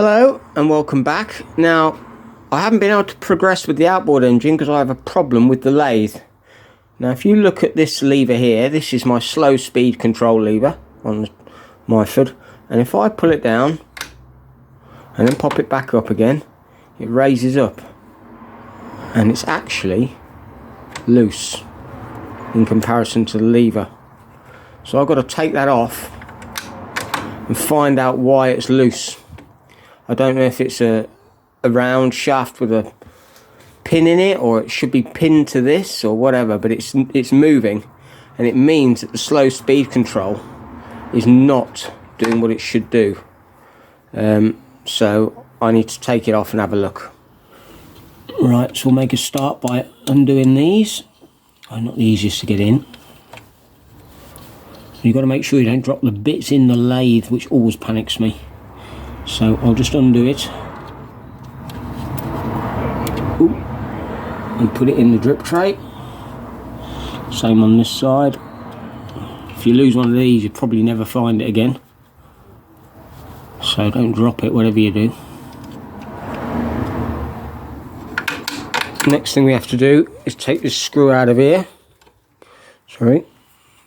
Hello and welcome back. Now, I haven't been able to progress with the outboard engine because I have a problem with the lathe. Now, if you look at this lever here, this is my slow speed control lever on the Myford, and if I pull it down and then pop it back up again, it raises up, and it's actually loose in comparison to the lever. So I've got to take that off and find out why it's loose. I don't know if it's a round shaft with a pin in it, or it should be pinned to this or whatever, but it's moving, and it means that the slow speed control is not doing what it should do. So I need to take it off and have a look. Right, so we'll make a start by undoing these. They're not the easiest to get in. You've got to make sure you don't drop the bits in the lathe, which always panics me. So I'll just undo it. Ooh, and put it in the drip tray. Same on this side. If you lose one of these, you'll probably never find it again. So don't drop it, whatever you do. Next thing we have to do is take this screw out of here. Sorry.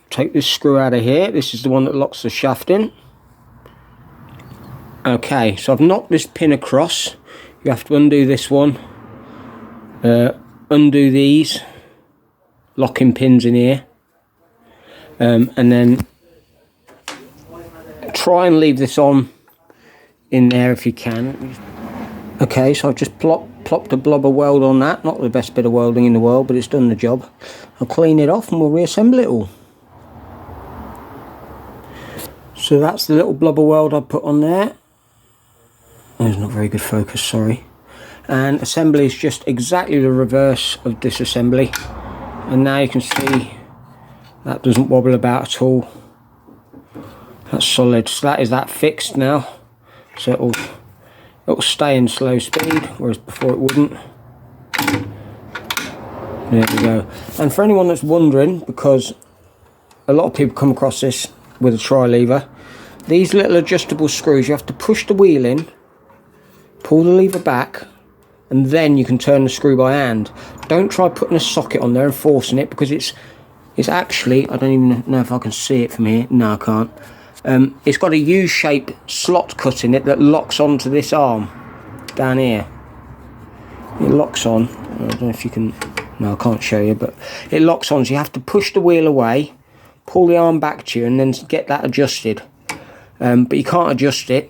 Take this screw out of here. This is the one that locks the shaft in. Okay, so I've knocked this pin across. You have to undo this one. Undo these locking pins in here. And then try and leave this on in there if you can. Okay, so I've just plopped a blob of weld on that. Not the best bit of welding in the world, but it's done the job. I'll clean it off and we'll reassemble it all. So that's the little blob of weld I put on there. There's not very good focus, sorry. And assembly is just exactly the reverse of disassembly. And now you can see that doesn't wobble about at all. That's solid. So that is that fixed now. So it'll stay in slow speed, whereas before it wouldn't. There we go. And for anyone that's wondering, because a lot of people come across this with a tri-lever, these little adjustable screws, you have to push the wheel in, pull the lever back, and then you can turn the screw by hand. Don't try putting a socket on there and forcing it, because it's actually, I don't even know if I can see it from here. No, I can't. It's got a U-shaped slot cut in it that locks onto this arm down here. It locks on. I don't know if you can. No, I can't show you, but it locks on. So you have to push the wheel away, pull the arm back to you, and then get that adjusted. But you can't adjust it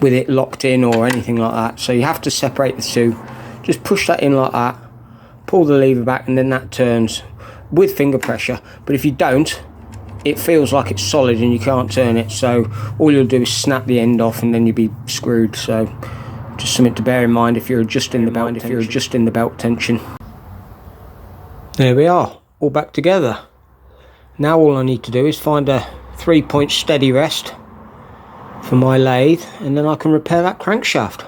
with it locked in or anything like that. So you have to separate the two. Just push that in like that, pull the lever back, and then that turns with finger pressure. But if you don't, it feels like it's solid and you can't turn it. So all you'll do is snap the end off, and then you'll be screwed. So just something to bear in mind if you're adjusting the belt tension. There we are, all back together. Now all I need to do is find a 3-point steady rest for my lathe, and then I can repair that crankshaft.